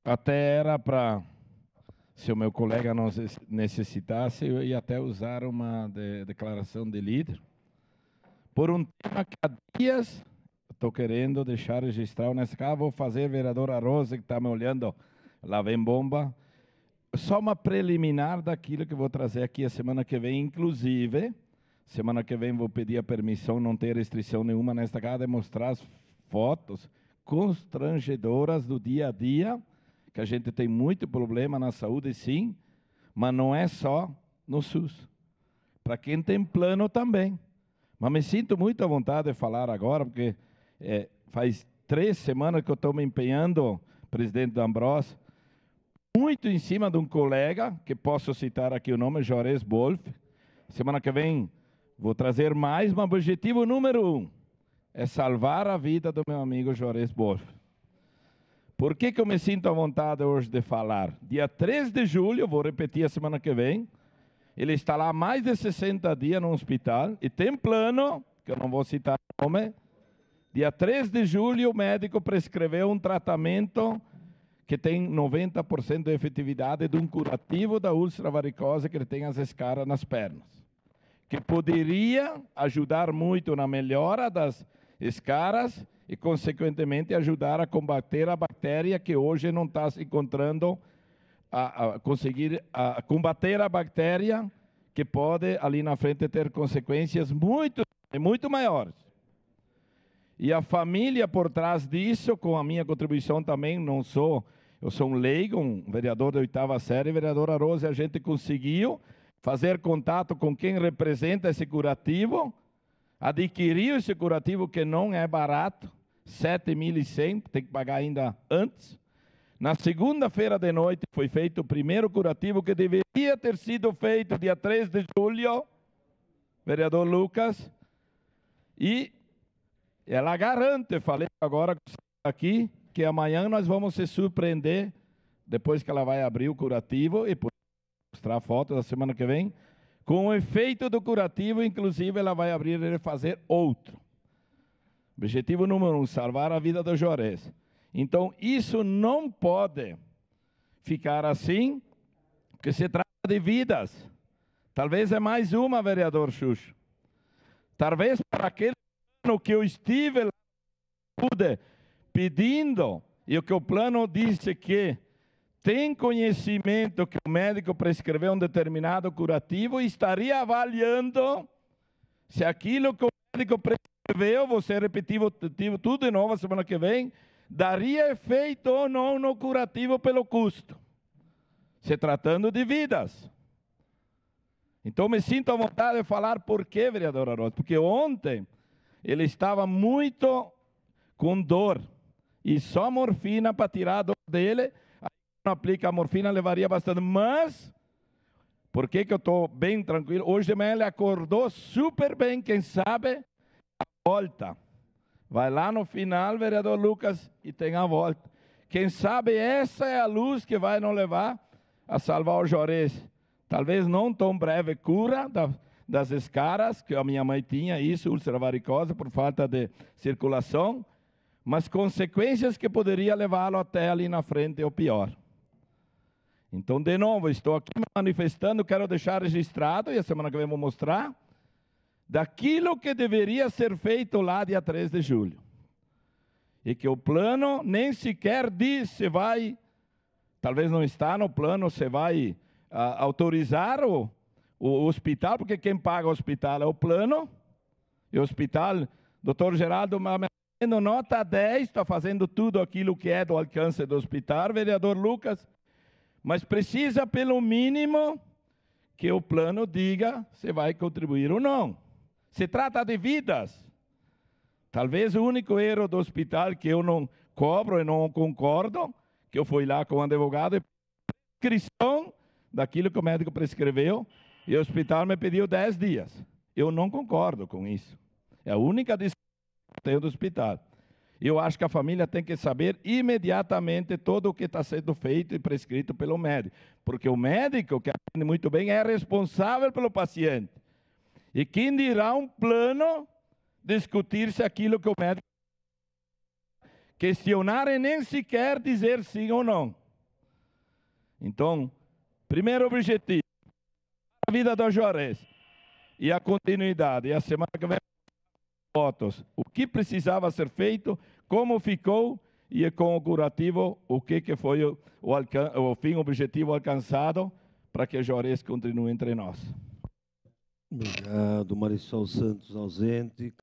Até era para, se o meu colega não necessitasse, eu ia até usar uma declaração de líder. Por um tema que há dias estou querendo deixar registrado nessa casa, vou fazer, vereadora Rosa, que está me olhando, lá vem bomba. Só uma preliminar daquilo que vou trazer aqui a semana que vem, inclusive, semana que vem vou pedir a permissão, não ter restrição nenhuma nesta casa, de mostrar as fotos constrangedoras do dia a dia, que a gente tem muito problema na saúde, sim, mas não é só no SUS. Para quem tem plano também. Mas me sinto muito à vontade de falar agora, porque faz 3 semanas que eu estou me empenhando, presidente D'Ambrosio, muito em cima de um colega, que posso citar aqui o nome, Juarez Wolf. Semana que vem vou trazer mais, mas o objetivo número 1 é salvar a vida do meu amigo Juarez Wolf. Por que eu me sinto à vontade hoje de falar? Dia 3 de julho, vou repetir a semana que vem, ele está lá há mais de 60 dias no hospital e tem plano, que eu não vou citar o nome. Dia 3 de julho, o médico prescreveu um tratamento que tem 90% de efetividade de um curativo da úlcera varicose que ele tem as escaras nas pernas, que poderia ajudar muito na melhora das escaras e, consequentemente, ajudar a combater a bactéria que hoje não está se encontrando, conseguir combater a bactéria que pode, ali na frente, ter consequências muito maiores. E a família por trás disso, com a minha contribuição também, eu sou um leigo, um vereador da 8ª série, vereadora Rosa, a gente conseguiu fazer contato com quem representa esse curativo, adquiriu esse curativo que não é barato, 7.100, tem que pagar ainda antes. Na segunda-feira de noite foi feito o primeiro curativo que deveria ter sido feito dia 3 de julho, vereador Lucas, e ela garante, falei agora aqui, que amanhã nós vamos se surpreender, depois que ela vai abrir o curativo, e por mostrar a foto da semana que vem, com o efeito do curativo, inclusive ela vai abrir e fazer outro. Objetivo número 1, salvar a vida do Juarez. Então, isso não pode ficar assim, porque se trata de vidas. Talvez é mais uma, vereador Xuxo. Talvez para aquele ano que eu estive lá, pedindo, e o que o plano disse que tem conhecimento que o médico prescreveu um determinado curativo e estaria avaliando se aquilo que o médico prescreveu, você repetiu tudo de novo a semana que vem, daria efeito ou não no curativo pelo custo, se tratando de vidas. Então me sinto à vontade de falar por quê, vereadora Rosa, porque ontem ele estava muito com dor, e só morfina para tirar a dor dele, aí não aplica a morfina, levaria bastante, mas, por que eu estou bem tranquilo? Hoje de manhã ele acordou super bem, quem sabe, a volta. Vai lá no final, vereador Lucas, e tem a volta. Quem sabe essa é a luz que vai nos levar a salvar o Juarez. Talvez não tão breve cura das escaras, que a minha mãe tinha isso, úlcera varicosa, por falta de circulação, mas consequências que poderia levá-lo até ali na frente ou pior. Então, de novo, estou aqui me manifestando, quero deixar registrado, e a semana que vem vou mostrar, daquilo que deveria ser feito lá dia 3 de julho. E que o plano nem sequer diz se vai, talvez não está no plano, se vai autorizar o hospital, porque quem paga o hospital é o plano, e o hospital, doutor Geraldo, nota 10, está fazendo tudo aquilo que é do alcance do hospital, vereador Lucas, mas precisa pelo mínimo que o plano diga se vai contribuir ou não. Se trata de vidas. Talvez o único erro do hospital que eu não cobro e não concordo, que eu fui lá com o advogado, é prescrição daquilo que o médico prescreveu, e o hospital me pediu 10 dias. Eu não concordo com isso. É a única discussão que eu tenho do hospital. Eu acho que a família tem que saber imediatamente todo o que está sendo feito e prescrito pelo médico. Porque o médico, que atende muito bem, é responsável pelo paciente. E quem dirá um plano discutir se aquilo que o médico questionar e nem sequer dizer sim ou não. Então, primeiro objetivo, a vida do Juarez e a continuidade. E a semana que vem, fotos. O que precisava ser feito, como ficou e com o curativo, o que foi o fim objetivo alcançado para que o Juarez continue entre nós. Obrigado, Marisol Santos ausente.